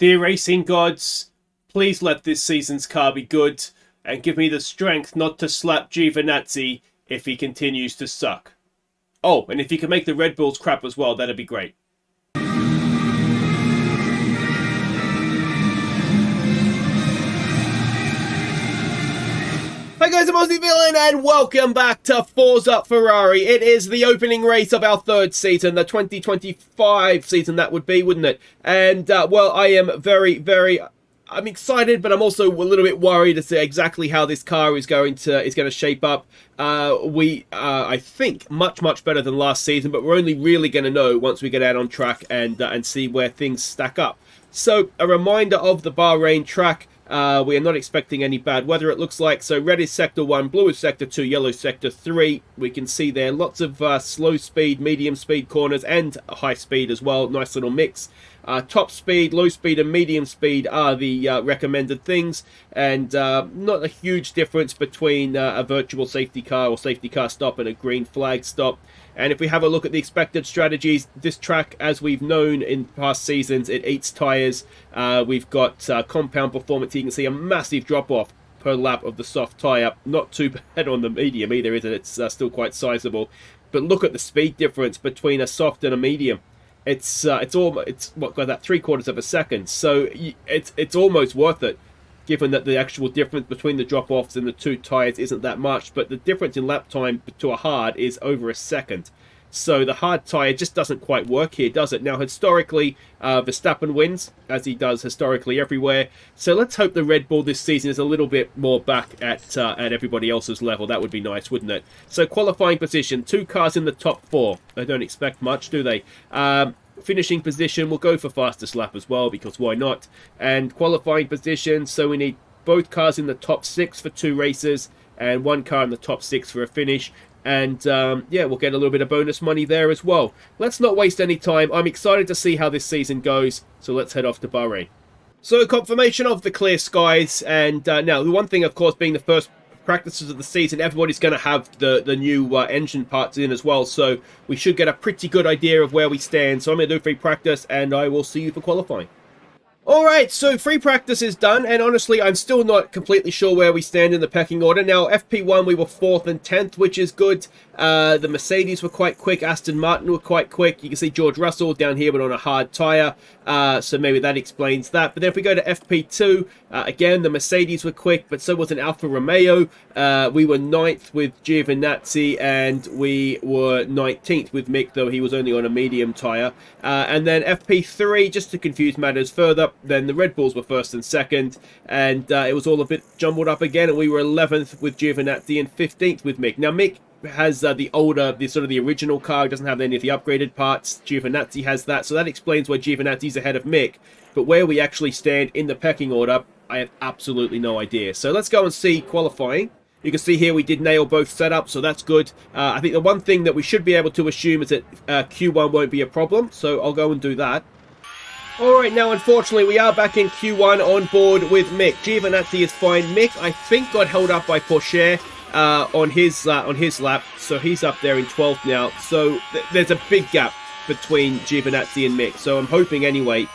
Dear racing gods, please let this season's car be good, and give me the strength not to slap Giovinazzi if he continues to suck. Oh, and if you can make the Red Bulls crap as well, that'd be great. Hi guys, I'm Aussie Villain and welcome back to Forza Ferrari. It is the opening race of our third season, the 2025 season that would be, wouldn't it? And, well, I am I'm excited, but I'm also a little bit worried as to exactly how this car is going to shape up. I think much better than last season, but we're only really going to know once we get out on track and see where things stack up. So, a reminder of the Bahrain track. We are not expecting any bad weather, it looks like. So red is sector 1, blue is sector 2, yellow is sector 3. We can see there lots of slow speed, medium speed corners and high speed as well. Nice little mix. Top speed, low speed and medium speed are the recommended things. And not a huge difference between a virtual safety car or safety car stop and a green flag stop. And if we have a look at the expected strategies, this track, as we've known in past seasons, it eats tyres. We've got compound performance. You can see a massive drop-off per lap of the soft tyre. Not too bad on the medium either, is it? It's still quite sizable. But look at the speed difference between a soft and a medium. It's what, got that 3/4 of a second. So it's almost worth it, given that the actual difference between the drop-offs and the two tyres isn't that much, but the difference in lap time to a hard is over a second. So the hard tyre just doesn't quite work here, does it? Now, historically, Verstappen wins, as he does historically everywhere. So let's hope the Red Bull this season is a little bit more back at everybody else's level. That would be nice, wouldn't it? So qualifying position, 2 cars in the top 4. They don't expect much, do they? Finishing position, we'll go for fastest lap as well, because why not? And qualifying position, so we need both cars in the top 6 for 2 races and 1 car in the top 6 for a finish. And yeah, we'll get a little bit of bonus money there as well. Let's not waste any time. I'm excited to see how this season goes, so let's head off to Bahrain. So confirmation of the clear skies, and now the one thing, of course, being the first practices of the season, everybody's going to have the new engine parts in as well, so we should get a pretty good idea of where we stand. So I'm going to do free practice and I will see you for qualifying. Alright, so free practice is done, and honestly, I'm still not completely sure where we stand in the pecking order. Now, FP1, we were 4th and 10th, which is good. The Mercedes were quite quick, Aston Martin were quite quick. You can see George Russell down here, but on a hard tyre, so maybe that explains that. But then if we go to FP2, again, the Mercedes were quick, but so was an Alfa Romeo. We were 9th with Giovinazzi, and we were 19th with Mick, though he was only on a medium tyre. And then FP3, just to confuse matters further, then the Red Bulls were 1st and 2nd, and it was all a bit jumbled up again, and we were 11th with Giovinazzi and 15th with Mick. Now, Mick has the original car. It doesn't have any of the upgraded parts. Giovinazzi has that, so that explains why Giovinazzi's ahead of Mick. But where we actually stand in the pecking order, I have absolutely no idea. So let's go and see qualifying. You can see here we did nail both setups, so that's good. I think the one thing that we should be able to assume is that Q1 won't be a problem, so I'll go and do that. Alright, now unfortunately we are back in Q1 on board with Mick. Giovinazzi is fine. Mick, I think, got held up by Porsche on his lap, so he's up there in 12th now. So there's a big gap between Giovinazzi and Mick, so I'm hoping anyway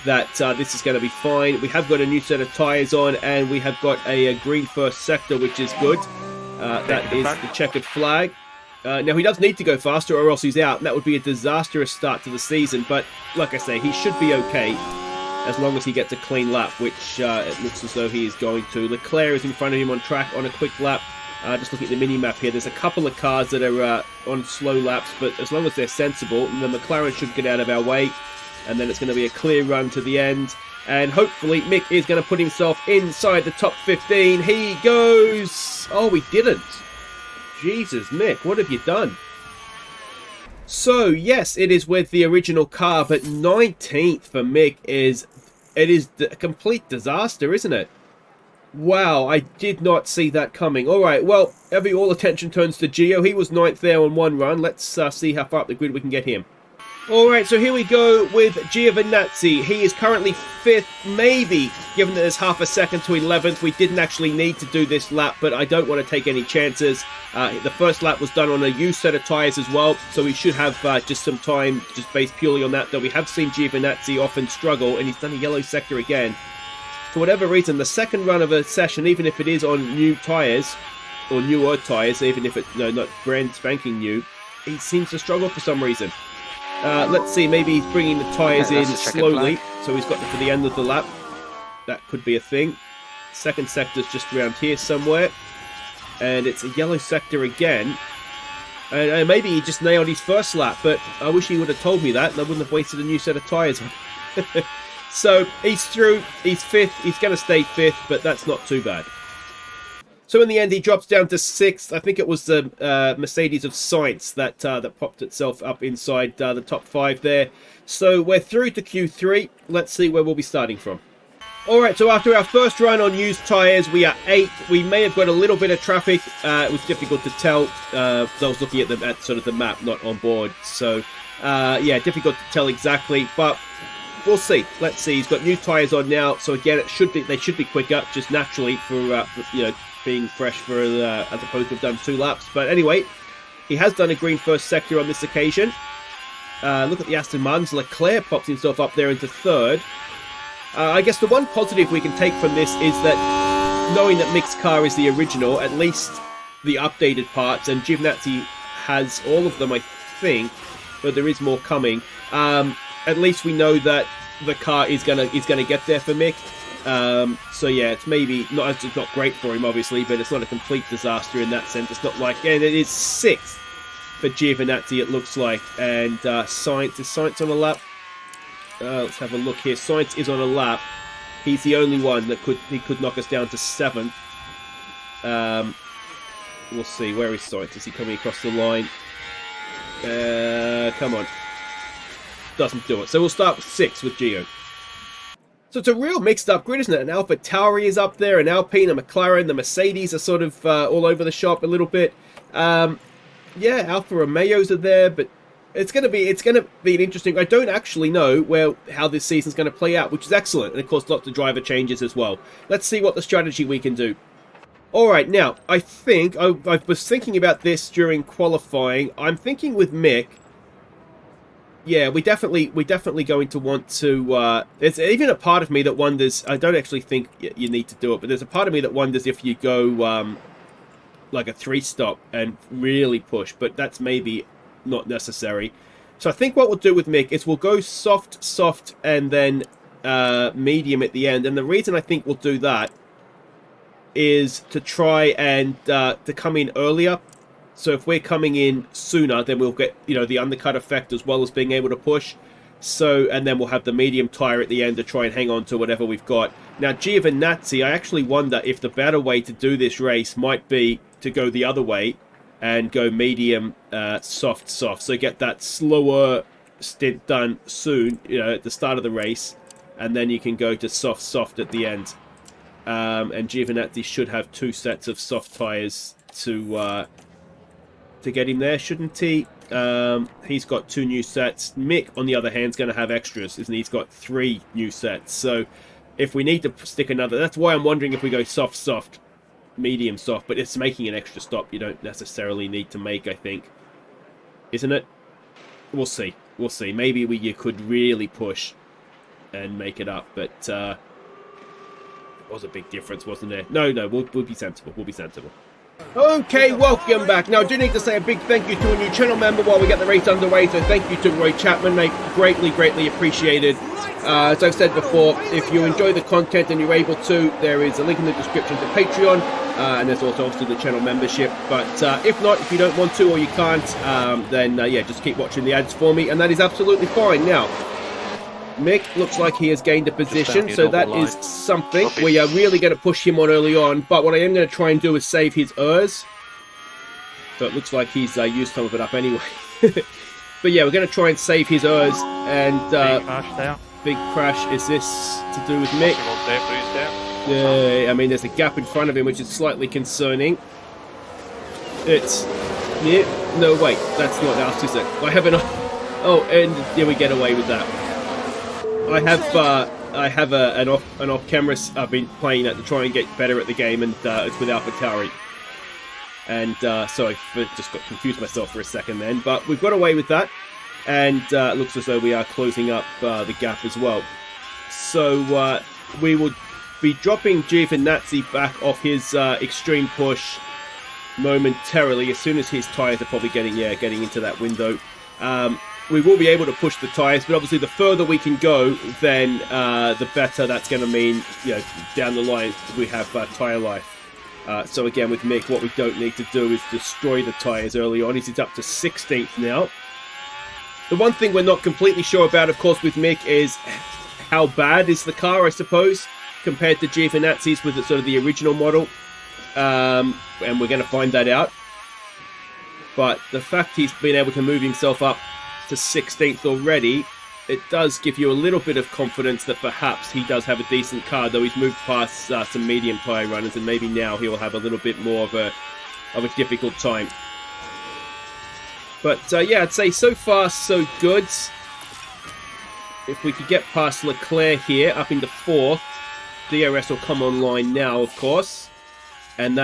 that this is going to be fine. We have got a new set of tyres on, and we have got a green first sector, which is good. That is the checkered flag. Now, he does need to go faster or else he's out, and that would be a disastrous start to the season. But, like I say, he should be okay as long as he gets a clean lap, which it looks as though he is going to. Leclerc is in front of him on track on a quick lap. Just looking at the mini-map here, there's a couple of cars that are on slow laps, but as long as they're sensible, the McLaren should get out of our way, and then it's going to be a clear run to the end. And hopefully Mick is going to put himself inside the top 15. He goes... Oh, he didn't. Jesus, Mick, what have you done? So, yes, it is with the original car, but 19th for Mick is a complete disaster, isn't it? Wow, I did not see that coming. Alright, well, all attention turns to Gio. He was 9th there on one run. Let's see how far up the grid we can get him. Alright, so here we go with Giovinazzi. He is currently 5th, maybe, given that there's half a second to 11th. We didn't actually need to do this lap, but I don't want to take any chances. The first lap was done on a used set of tyres as well, so we should have just some time just based purely on that, though we have seen Giovinazzi often struggle, and he's done a yellow sector again. For whatever reason, the second run of a session, even if it is on new tyres, or newer tyres, even if it's not brand spanking new, he seems to struggle for some reason. Let's see, maybe he's bringing the tyres in slowly, so he's got to the end of the lap. That could be a thing. Second sector's just around here somewhere. And it's a yellow sector again. And maybe he just nailed his first lap, but I wish he would have told me that, and I wouldn't have wasted a new set of tyres on. So, he's through, he's 5th, he's going to stay 5th, but that's not too bad. So in the end, he drops down to 6th. I think it was the Mercedes of Sainz that popped itself up inside the top 5 there. So we're through to Q3. Let's see where we'll be starting from. Alright, so after our first run on used tyres, we are 8th. We may have got a little bit of traffic. It was difficult to tell. I was looking at sort of the map, not on board. So, yeah, difficult to tell exactly. But we'll see. Let's see. He's got new tyres on now. So again, they should be quicker, just naturally for you know, being fresh for as opposed to have done 2 laps. But anyway, he has done a green first sector on this occasion. Look at the Aston Martins. Leclerc pops himself up there into 3rd. I guess the one positive we can take from this is that knowing that Mick's car is the original, at least the updated parts, and Giovinazzi has all of them, I think, but there is more coming. At least we know that the car is gonna get there for Mick. So yeah, it's maybe not, it's not great for him obviously, but it's not a complete disaster in that sense. It's not like, and it is 6th for Giovinazzi, it looks like. And Sainz, is Sainz on a lap? Let's have a look here. Sainz is on a lap. He's the only one that could knock us down to 7th. We'll see. Where is Sainz? Is he coming across the line? Come on. Doesn't do it. So we'll start with 6 with Gio. So it's a real mixed up grid, isn't it? An AlphaTauri is up there, an Alpine, a McLaren, the Mercedes are sort of all over the shop a little bit. Yeah, Alfa Romeos are there, but it's gonna be an interesting. I don't actually know how this season's going to play out, which is excellent, and of course lots of driver changes as well. Let's see what the strategy we can do. All right, now I think I was thinking about this during qualifying. I'm thinking with Mick. Yeah, we definitely going to want to. There's even a part of me that wonders. I don't actually think you need to do it, but there's a part of me that wonders if you go like a 3-stop and really push, but that's maybe not necessary. So I think what we'll do with Mick is we'll go soft, and then medium at the end. And the reason I think we'll do that is to try and to come in earlier. So if we're coming in sooner, then we'll get, you know, the undercut effect as well as being able to push. So, and then we'll have the medium tyre at the end to try and hang on to whatever we've got. Now, Giovinazzi, I actually wonder if the better way to do this race might be to go the other way and go medium, soft. So get that slower stint done soon, you know, at the start of the race. And then you can go to soft at the end. And Giovinazzi should have 2 sets of soft tyres to get him there, shouldn't he? He's got 2 new sets. Mick, on the other hand, is going to have extras, isn't he? He's got 3 new sets. So if we need to stick another, that's why I'm wondering if we go soft, medium soft, but it's making an extra stop you don't necessarily need to make, I think. Isn't it? We'll see. We'll see. Maybe you could really push and make it up, but it was a big difference, wasn't there? No, we'll be sensible. We'll be sensible. Okay, welcome back. Now, I do need to say a big thank you to a new channel member while we get the race underway. So thank you to Roy Chapman, mate. Greatly appreciated. As I've said before, if you enjoy the content and you're able to, there is a link in the description to Patreon. And there's also obviously the channel membership. But if not, if you don't want to or you can't, then yeah, just keep watching the ads for me. And that is absolutely fine. Now, Mick looks like he has gained a position, so that is something. We are really going to push him on early on, but what I am going to try and do is save his ERS. So it looks like he's used some of it up anyway. But yeah, we're going to try and save his ERS, and big crash. Is this to do with Mick? I mean, there's a gap in front of him, which is slightly concerning. It's... Yeah, no, wait, that's not us, is it? I have an... Oh, and yeah, we get away with that. I have an off camera. I've been playing that to try and get better at the game, and it's with AlphaTauri. And so I just got confused myself for a second then, but we've got away with that, and it looks as though we are closing up the gap as well. So we will be dropping Giovinazzi back off his extreme push momentarily as soon as his tyres are probably getting into that window. We will be able to push the tyres, but obviously the further we can go, then the better that's going to mean. Down the line we have tyre life. So again, with Mick, what we don't need to do is destroy the tyres early on. He's up to 16th now. The one thing we're not completely sure about, of course, with Mick is how bad is the car, I suppose, compared to Giovinazzi's with sort of the original model. And we're going to find that out. But the fact he's been able to move himself up to 16th already, it does give you a little bit of confidence that perhaps he does have a decent car, though he's moved past some medium tyre runners, and maybe now he'll have a little bit more of a difficult time. But yeah, I'd say so far so good. If we could get past Leclerc here, up into 4th, DRS will come online now, of course, and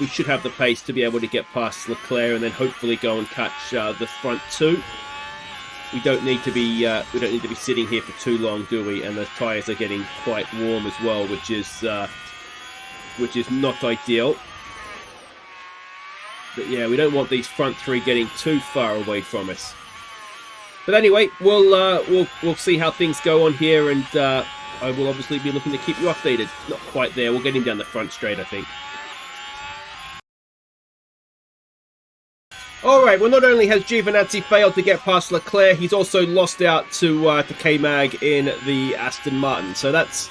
we should have the pace to be able to get past Leclerc and then hopefully go and catch the front two. We don't need to be sitting here for too long, do we? And the tyres are getting quite warm as well, which is not ideal. But yeah, we don't want these front three getting too far away from us. But anyway, we'll see how things go on here, and I will obviously be looking to keep you updated. Not quite there. We'll get him down the front straight, I think. Alright, well, not only has Giovinazzi failed to get past Leclerc, he's also lost out to K-Mag in the Aston Martin. So that's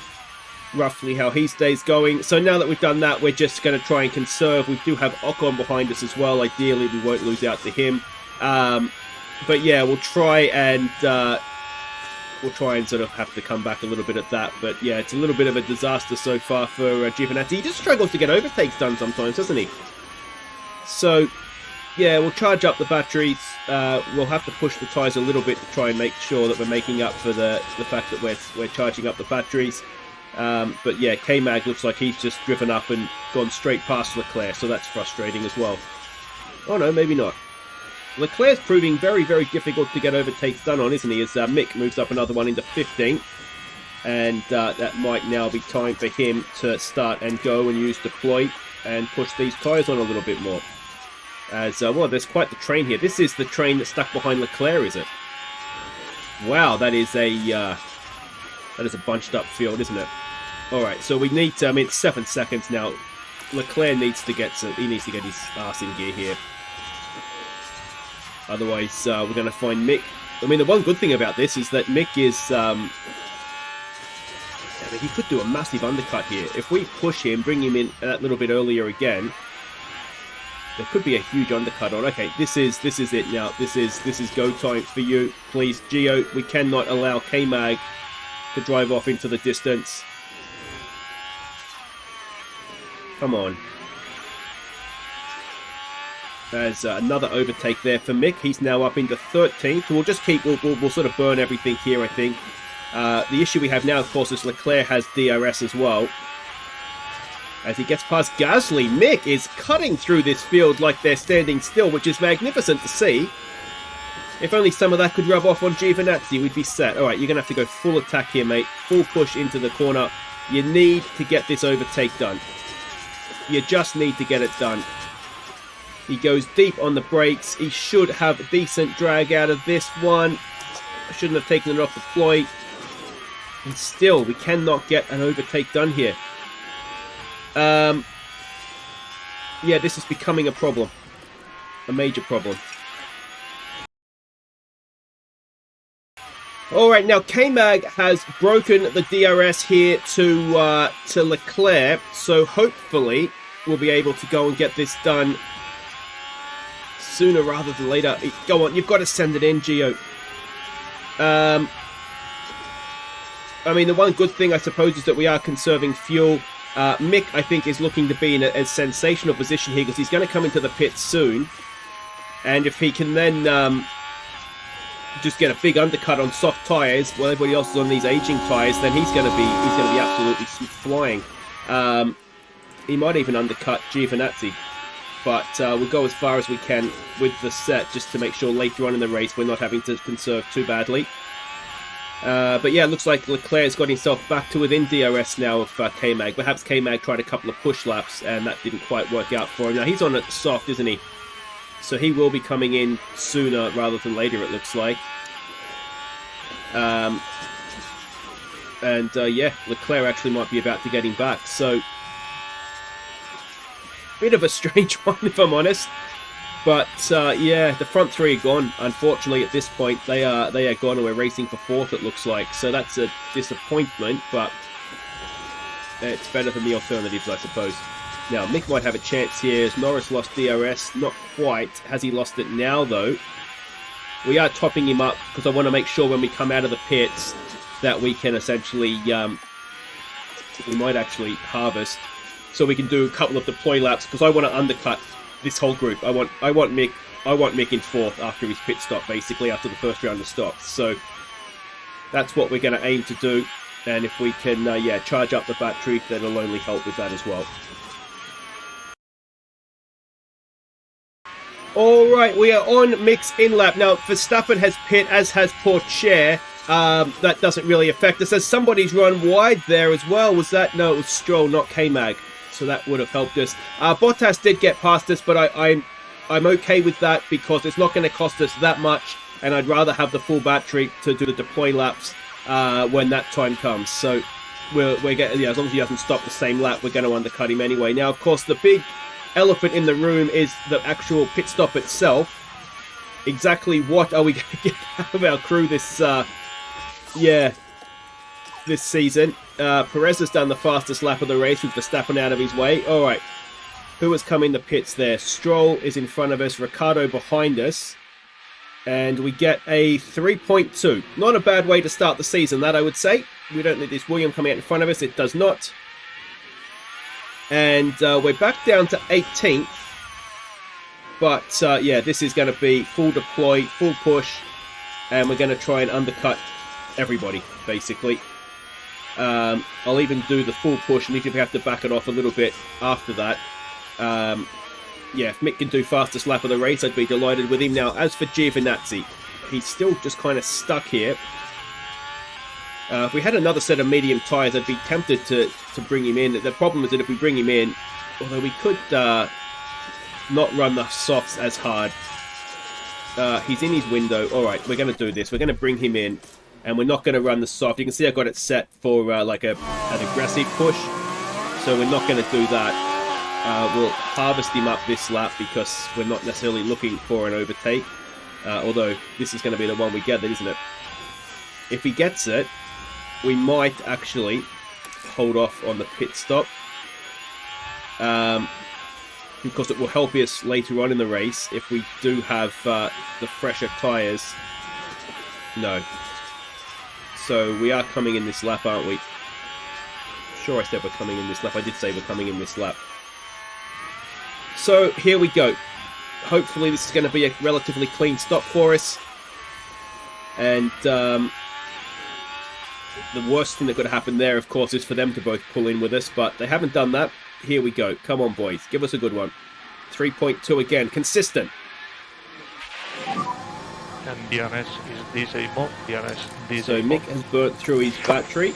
roughly how his day's going. So now that we've done that, we're just going to try and conserve. We do have Ocon behind us as well. Ideally, we won't lose out to him. But yeah, we'll try and sort of have to come back a little bit at that. But yeah, it's a little bit of a disaster so far for Giovinazzi. He just struggles to get overtakes done sometimes, doesn't he? So yeah, we'll charge up the batteries. We'll have to push the tyres a little bit to try and make sure that we're making up for the fact that we're charging up the batteries. But yeah, K-Mag looks like he's just driven up and gone straight past Leclerc, so that's frustrating as well. Oh no, maybe not. Leclerc's proving very, very difficult to get overtakes done on, isn't he? As Mick moves up another one into 15th. And that might now be time for him to start and go and use deploy and push these tyres on a little bit more. As well, there's quite the train here. This is the train that's stuck behind Leclerc, is it? Wow, that is a bunched up field, isn't it? All right, so we need to. I mean, it's 7 seconds now. Leclerc needs to get his arse in gear here. Otherwise, we're going to find Mick. I mean, the one good thing about this is that Mick is. He could do a massive undercut here if we push him, bring him in a little bit earlier again. There could be a huge undercut on. Okay, this is it now. This is go time for you, please, Gio. We cannot allow K-Mag to drive off into the distance. Come on. There's another overtake there for Mick. He's now up into 13th. We'll sort of burn everything here, I think. The issue we have now, of course, is Leclerc has DRS as well. As he gets past Gasly, Mick is cutting through this field like they're standing still, which is magnificent to see. If only some of that could rub off on Giovinazzi, we'd be set. Alright, you're going to have to go full attack here, mate. Full push into the corner. You need to get this overtake done. You just need to get it done. He goes deep on the brakes. He should have a decent drag out of this one. I shouldn't have taken it off the ploy. And still, we cannot get an overtake done here. Yeah, this is becoming a problem. A major problem. Alright, now K-Mag has broken the DRS here to Leclerc, so hopefully we'll be able to go and get this done sooner rather than later. Go on, you've got to send it in, Gio. I mean, the one good thing, I suppose, is that we are conserving fuel. Mick, I think, is looking to be in a sensational position here because he's going to come into the pits soon. And if he can then just get a big undercut on soft tyres while everybody else is on these aging tyres, then he's going to be absolutely flying. He might even undercut Giovinazzi, but we'll go as far as we can with the set just to make sure later on in the race we're not having to conserve too badly. But yeah, it looks like Leclerc's got himself back to within DRS now of K-Mag. Perhaps K-Mag tried a couple of push laps and that didn't quite work out for him. Now he's on it soft, isn't he? So he will be coming in sooner rather than later, it looks like. Yeah, Leclerc actually might be about to get him back. So, bit of a strange one, if I'm honest. But yeah, the front three are gone. Unfortunately, at this point, they are gone, and we're racing for fourth. It looks like. So that's a disappointment, but it's better than the alternatives, I suppose. Now, Mick might have a chance here as Norris lost DRS. Not quite. Has he lost it now, though? We are topping him up because I want to make sure when we come out of the pits that we can essentially... we might actually harvest so we can do a couple of deploy laps because I want to undercut this whole group. I want Mick in fourth after his pit stop, basically, after the first round of stops. So that's what we're going to aim to do. And if we can, charge up the battery, that'll only help with that as well. Alright, we are on Mick's in-lap. Now, Verstappen has pit, as has Pourchaire. That doesn't really affect us. As somebody's run wide there as well. Was that? No, it was Stroll, not K-Mag. So that would have helped us. Bottas did get past us, but I'm okay with that because it's not going to cost us that much. And I'd rather have the full battery to do the deploy laps when that time comes. So we're getting, as long as he doesn't stop the same lap, we're going to undercut him anyway. Now, of course, the big elephant in the room is the actual pit stop itself. Exactly what are we going to get out of our crew this season? Perez has done the fastest lap of the race with Verstappen out of his way. Alright, who has come in the pits there? Stroll is in front of us, Ricciardo behind us, and we get a 3.2. Not a bad way to start the season, that I would say. We don't need this William coming out in front of us, it does not. And we're back down to 18th. But yeah, this is going to be full deploy, full push, and we're going to try and undercut everybody, basically. I'll even do the full push, and if we have to back it off a little bit after that. Yeah, if Mick can do fastest lap of the race, I'd be delighted with him. Now, as for Giovinazzi, he's still just kind of stuck here. If we had another set of medium tyres, I'd be tempted to bring him in. The problem is that if we bring him in, although we could not run the softs as hard. He's in his window. Alright, we're going to do this. We're going to bring him in, and we're not going to run the soft. You can see I've got it set for like an aggressive push, so we're not going to do that. We'll harvest him up this lap because we're not necessarily looking for an overtake. Although this is going to be the one we get, isn't it? If he gets it, we might actually hold off on the pit stop. Because it will help us later on in the race if we do have the fresher tyres. No. So we are coming in this lap, aren't we? Sure, I said we're coming in this lap. I did say we're coming in this lap. So here we go. Hopefully this is going to be a relatively clean stop for us. And the worst thing that could happen there, of course, is for them to both pull in with us. But they haven't done that. Here we go. Come on, boys. Give us a good one. 3.2 again. Consistent. And DRS is disabled. DRS disabled. So Mick has burnt through his battery.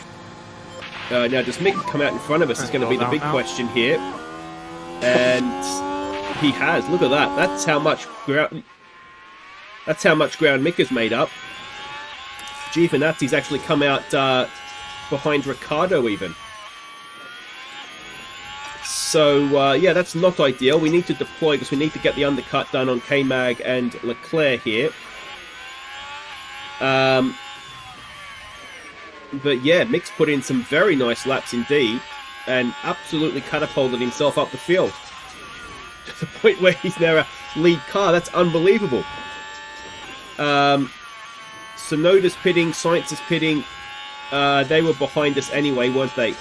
Now, does Mick come out in front of us is going to be the big question here. And he has. Look at that. That's how much ground Mick has made up. Giovinazzi's actually come out behind Ricciardo even. So, yeah, that's not ideal. We need to deploy because we need to get the undercut done on K-Mag and Leclerc here. But, yeah, Mick's put in some very nice laps indeed and absolutely catapulted himself up the field. To the point where he's now a lead car. That's unbelievable. Sonoda's pitting, Science is pitting. They were behind us anyway, weren't they?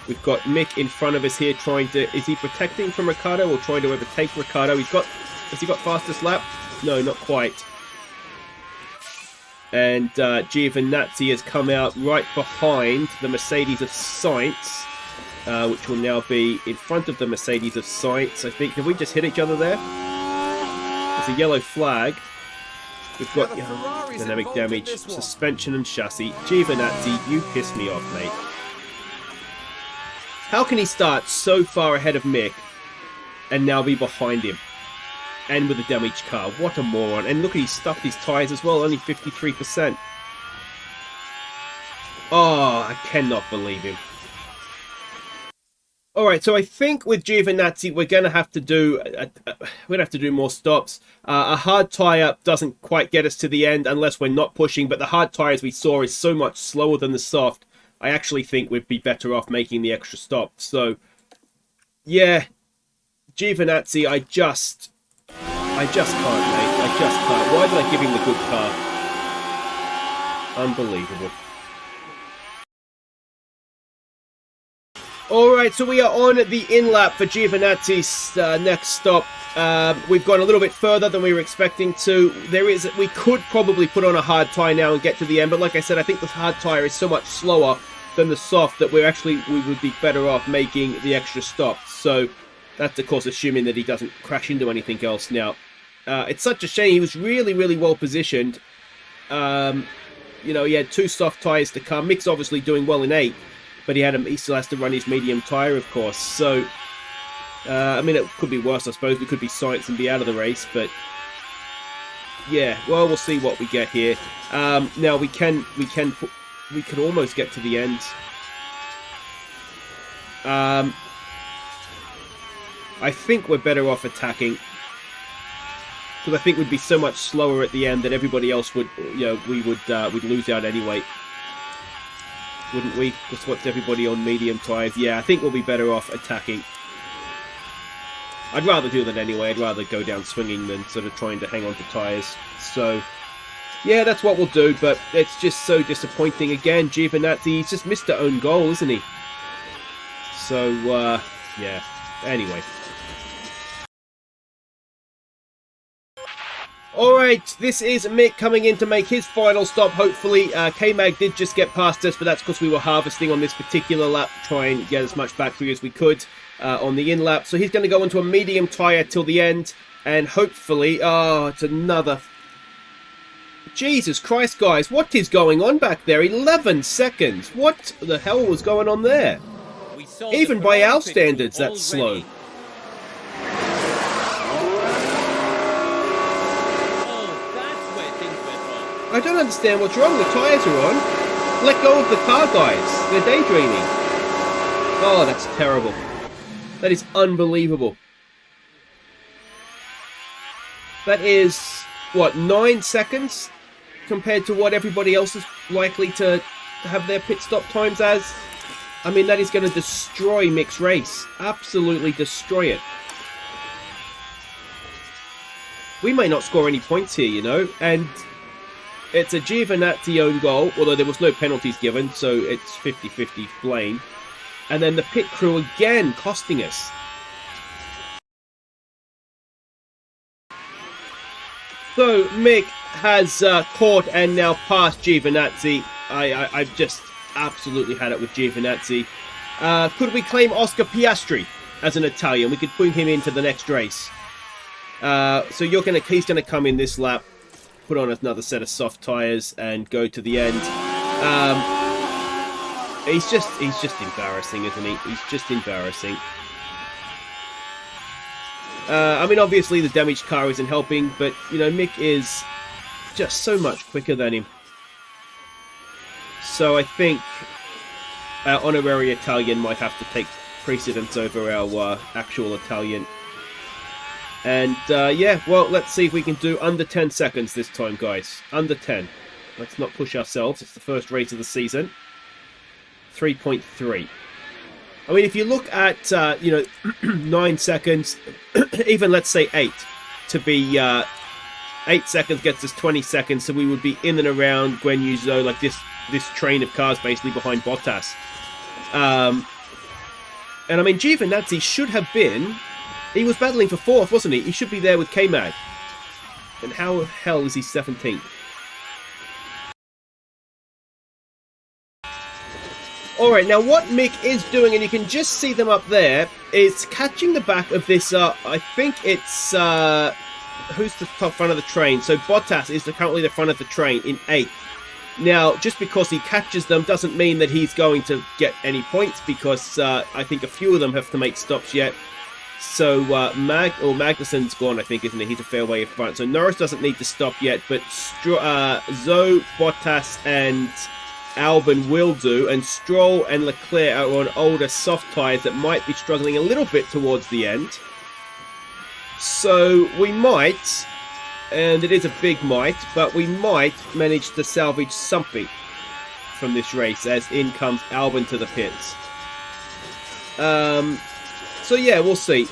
We've got Mick in front of us here trying to... Is he protecting from Ricciardo or trying to overtake Ricciardo? Has he got fastest lap? No, not quite. And Giovinazzi has come out right behind the Mercedes of Sainz, which will now be in front of the Mercedes of Sainz. I think, have we just hit each other there? There's a yellow flag. We've got dynamic damage, suspension and chassis. Giovinazzi, you piss me off, mate. How can he start so far ahead of Mick and now be behind him? And with a damaged car. What a moron. And look, he stuffed his tyres as well, only 53%. Oh, I cannot believe him. Alright, so I think with Giovinazzi, we're going to have to do more stops. A hard tyre doesn't quite get us to the end unless we're not pushing, but the hard tyre, as we saw, is so much slower than the soft. I actually think we'd be better off making the extra stop. So, yeah, Giovinazzi, I just can't, mate. I just can't. Why did I give him the good car? Unbelievable. Alright, so we are on the in-lap for Giovinazzi's next stop. We've gone a little bit further than we were expecting to. We could probably put on a hard tyre now and get to the end, but like I said, I think the hard tyre is so much slower than the soft that we would be better off making the extra stop. So that's of course assuming that he doesn't crash into anything else now. It's such a shame. He was really, really well positioned. You know, he had 2 soft tyres to come. Mick's obviously doing well in 8th. But he still has to run his medium tyre, of course. So, I mean, it could be worse, I suppose. We could be Sainz and be out of the race. But, yeah, well, we'll see what we get here. Now, we can almost get to the end. I think we're better off attacking. Because I think we'd be so much slower at the end that everybody else would, you know, we'd lose out anyway. Wouldn't we? Just watch everybody on medium tyres. Yeah, I think we'll be better off attacking. I'd rather do that anyway. I'd rather go down swinging than sort of trying to hang on to tyres. So, yeah, that's what we'll do. But it's just so disappointing. Again, Giovinazzi, he's just missed the own goal, isn't he? So, yeah. Anyway. Alright, this is Mick coming in to make his final stop, hopefully. K-Mag did just get past us, but that's because we were harvesting on this particular lap to try and get as much battery as we could on the in-lap. So he's going to go into a medium tyre till the end, and hopefully... Oh, it's another... Jesus Christ, guys, what is going on back there? 11 seconds! What the hell was going on there? Even by our standards, that's slow. I don't understand what's wrong. The tyres are on. Let go of the car, guys. They're daydreaming. Oh, that's terrible. That is unbelievable. That is, what, 9 seconds compared to what everybody else is likely to have their pit stop times as? I mean, that is going to destroy Mick's race. Absolutely destroy it. We may not score any points here, you know, and... It's a Giovinazzi own goal, although there was no penalties given, so it's 50-50 blame. And then the pit crew again costing us. So Mick has caught and now passed Giovinazzi. I've just absolutely had it with Giovinazzi. Could we claim Oscar Piastri as an Italian? We could bring him into the next race. So he's gonna come in this lap. Put on another set of soft tyres and go to the end. He's just embarrassing, isn't he? He's just embarrassing. I mean, obviously the damaged car isn't helping, but, you know, Mick is just so much quicker than him. So I think our honorary Italian might have to take precedence over our actual Italian. And, yeah, well, let's see if we can do under 10 seconds this time, guys. Under 10. Let's not push ourselves. It's the first race of the season. 3.3. I mean, if you look at, 9 seconds, even let's say 8, to be 8 seconds gets us 20 seconds, so we would be in and around Guan Yu Zhou, like this train of cars basically behind Bottas. And I mean, Giovinazzi should have been... He was battling for 4th, wasn't he? He should be there with K-Mag. And how the hell is he 17th? Alright, now what Mick is doing, and you can just see them up there, is catching the back of this, I think it's, who's the top front of the train? So Bottas is currently the front of the train in 8th. Now, just because he catches them doesn't mean that he's going to get any points, because I think a few of them have to make stops yet. So Magnussen's gone, I think, isn't he? He's a fair way in front. So Norris doesn't need to stop yet, but Zoe, Bottas, and Albon will do, and Stroll and Leclerc are on older soft tyres that might be struggling a little bit towards the end. So we might, and it is a big might, but we might manage to salvage something from this race as in comes Albon to the pits. So yeah, we'll see.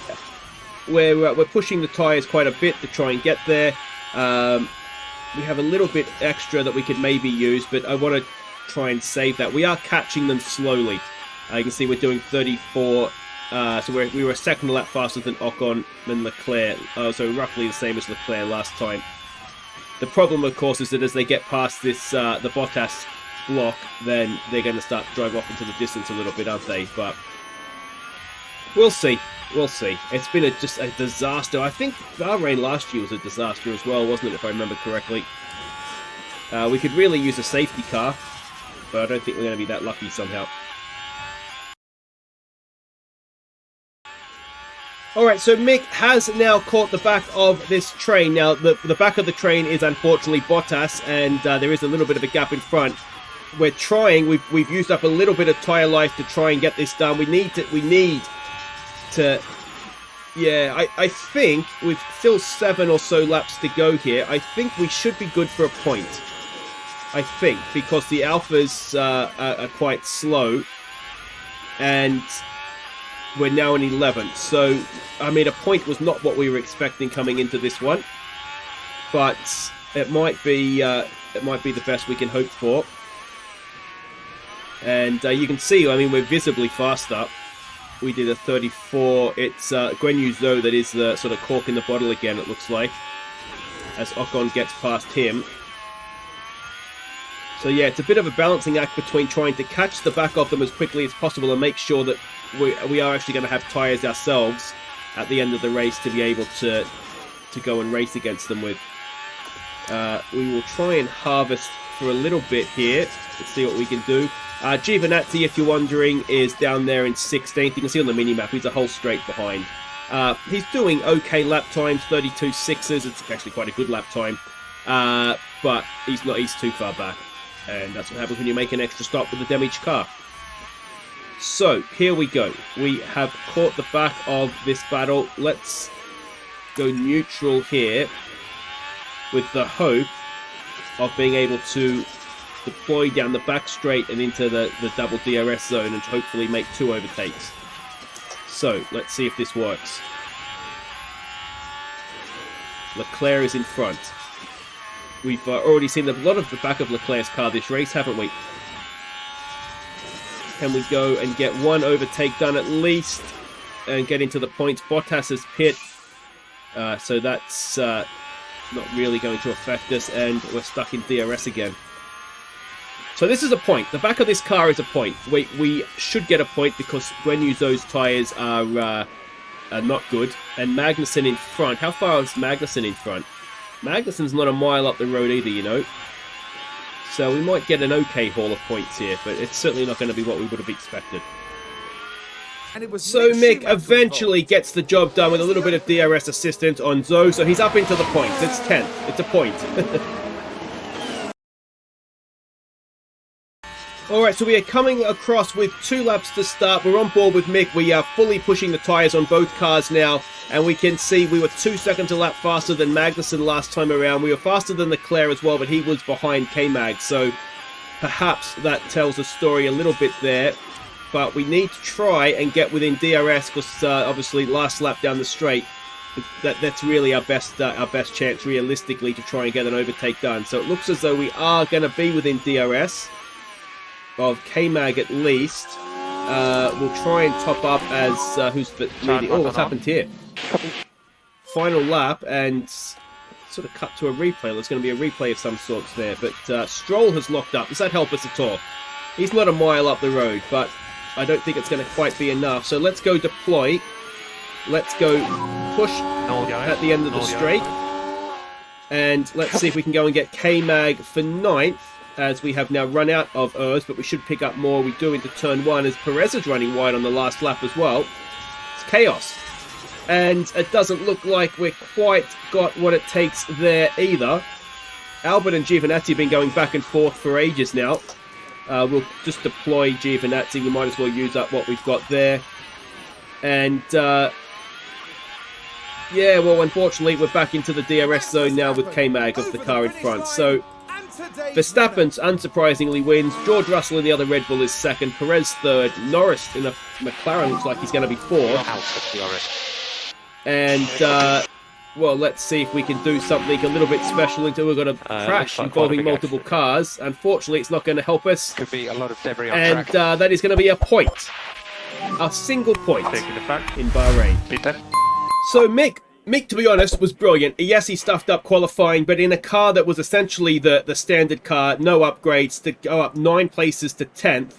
We're pushing the tyres quite a bit to try and get there. We have a little bit extra that we could maybe use, but I want to try and save that. We are catching them slowly. You can see we're doing 34. So we were a second lap faster than Ocon and Leclerc. So roughly the same as Leclerc last time. The problem, of course, is that as they get past this the Bottas block, then they're going to start to drive off into the distance a little bit, aren't they? But we'll see. We'll see. It's been just a disaster. I think Bahrain last year was a disaster as well, wasn't it, if I remember correctly? We could really use a safety car, but I don't think we're going to be that lucky somehow. Alright, so Mick has now caught the back of this train. Now, the back of the train is unfortunately Bottas, and there is a little bit of a gap in front. We're trying, we've used up a little bit of tyre life to try and get this done. We need to, yeah, I think with still 7 or so laps to go here, I think we should be good for a point. I think, because the Alphas are quite slow, and we're now in 11th. So, I mean, a point was not what we were expecting coming into this one, but it might be the best we can hope for. And you can see, I mean, we're visibly faster. We did a 34. It's Guan Yu Zhou that is the sort of cork in the bottle again, it looks like, as Ocon gets past him. So yeah, it's a bit of a balancing act between trying to catch the back of them as quickly as possible and make sure that we are actually going to have tyres ourselves at the end of the race to be able to go and race against them with. We will try and harvest for a little bit here to see what we can do. Giovinazzi, if you're wondering, is down there in 16th. You can see on the mini-map, he's a whole straight behind. He's doing okay lap times, 32.6s. It's actually quite a good lap time. But he's too far back. And that's what happens when you make an extra stop with a damaged car. So, here we go. We have caught the back of this battle. Let's go neutral here with the hope of being able to deploy down the back straight and into the double DRS zone and hopefully make 2 overtakes. So, let's see if this works. Leclerc is in front. We've already seen a lot of the back of Leclerc's car this race, haven't we? Can we go and get 1 overtake done at least and get into the points? Bottas's pit. So that's not really going to affect us, and we're stuck in DRS again. So this is a point. The back of this car is a point. We should get a point because Guan Yu Zhou's tyres are not good. And Magnussen in front. How far is Magnussen in front? Magnussen's not a mile up the road either, you know. So we might get an okay haul of points here, but it's certainly not going to be what we would have expected. So Mick eventually gets the job done with a little bit of DRS assistance on Zhou, so he's up into the points. It's 10th. It's a point. Alright, so we are coming across with 2 laps to start. We're on board with Mick. We are fully pushing the tyres on both cars now. And we can see we were 2 seconds a lap faster than Magnussen last time around. We were faster than Leclerc as well, but he was behind K-Mag. So perhaps that tells a story a little bit there. But we need to try and get within DRS because obviously last lap down the straight, that's really our best chance realistically to try and get an overtake done. So it looks as though we are going to be within DRS of K-Mag at least. We'll try and top up as who's the leading. Oh, what's happened here? Final lap and sort of cut to a replay. There's going to be a replay of some sorts there, but Stroll has locked up. Does that help us at all? He's not a mile up the road, but I don't think it's going to quite be enough. So let's go deploy. Let's go push at the end of the straight. And let's see if we can go and get K-Mag for 9th, as we have now run out of ERS, but we should pick up more. We do into turn 1, as Perez is running wide on the last lap as well. It's chaos. And it doesn't look like we're quite got what it takes there either. Albert and Giovinazzi have been going back and forth for ages now. We'll just deploy Giovinazzi. We might as well use up what we've got there. And, yeah, well, unfortunately, we're back into the DRS zone now with K-Mag of the car in front. So, Verstappen, unsurprisingly, wins. George Russell in the other Red Bull is 2nd. Perez 3rd. Norris in a McLaren looks like he's going to be 4th. And, well, let's see if we can do something a little bit special until we've got a crash involving multiple cars. Unfortunately, it's not going to help us. Could be a lot of debris on and track. That is going to be a point. A single point in Bahrain. So Mick, to be honest, was brilliant. Yes, he stuffed up qualifying, but in a car that was essentially the standard car, no upgrades, to go up 9 places to 10th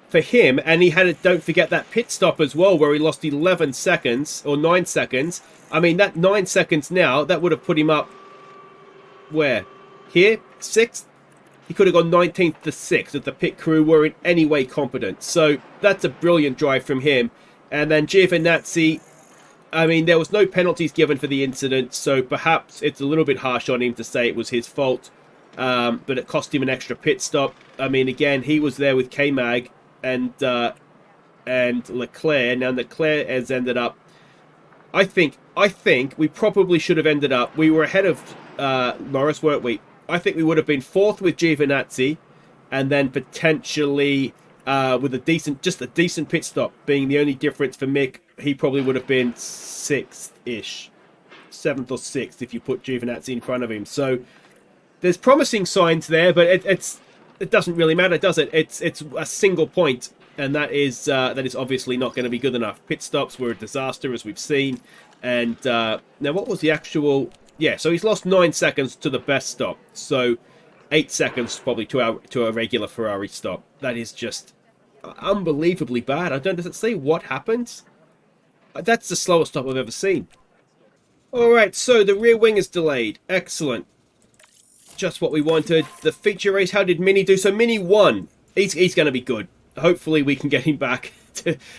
for him. And he had, don't forget, that pit stop as well, where he lost 11 seconds, or 9 seconds. I mean, that 9 seconds now, that would have put him up, where? Here? 6th? He could have gone 19th to 6th if the pit crew were in any way competent. So that's a brilliant drive from him. And then Giovinazzi, I mean, there was no penalties given for the incident, so perhaps it's a little bit harsh on him to say it was his fault. But it cost him an extra pit stop. I mean, again, he was there with K-Mag and Leclerc. Now Leclerc has ended up, I think we probably should have ended up, we were ahead of Norris, weren't we? I think we would have been 4th with Giovinazzi, and then potentially with a decent pit stop being the only difference for Mick. He probably would have been 6th-ish, 7th or 6th if you put Giovinazzi in front of him. So there's promising signs there, but it doesn't really matter, does it? It's a single point, and that is obviously not going to be good enough. Pit stops were a disaster, as we've seen. And now, what was the actual? Yeah, so he's lost 9 seconds to the best stop. So 8 seconds probably to a regular Ferrari stop. That is just unbelievably bad. I don't. Does it say what happened? That's the slowest stop I've ever seen. Alright, so the rear wing is delayed. Excellent. Just what we wanted. The feature race, how did Mini do? So Mini won. He's going to be good. Hopefully we can get him back.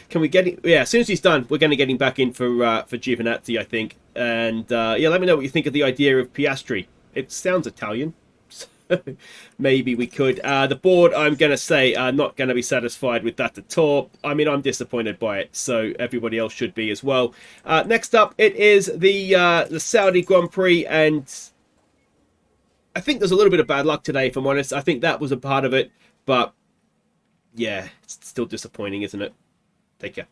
Can we get him? Yeah, as soon as he's done, we're going to get him back in for Giovinazzi, I think. And yeah, let me know what you think of the idea of Piastri. It sounds Italian. Maybe we could. The board, I'm going to say, not going to be satisfied with that at all. I mean, I'm disappointed by it, so everybody else should be as well. Next up, it is the Saudi Grand Prix, and I think there's a little bit of bad luck today, if I'm honest. I think that was a part of it, but yeah, it's still disappointing, isn't it? Take care.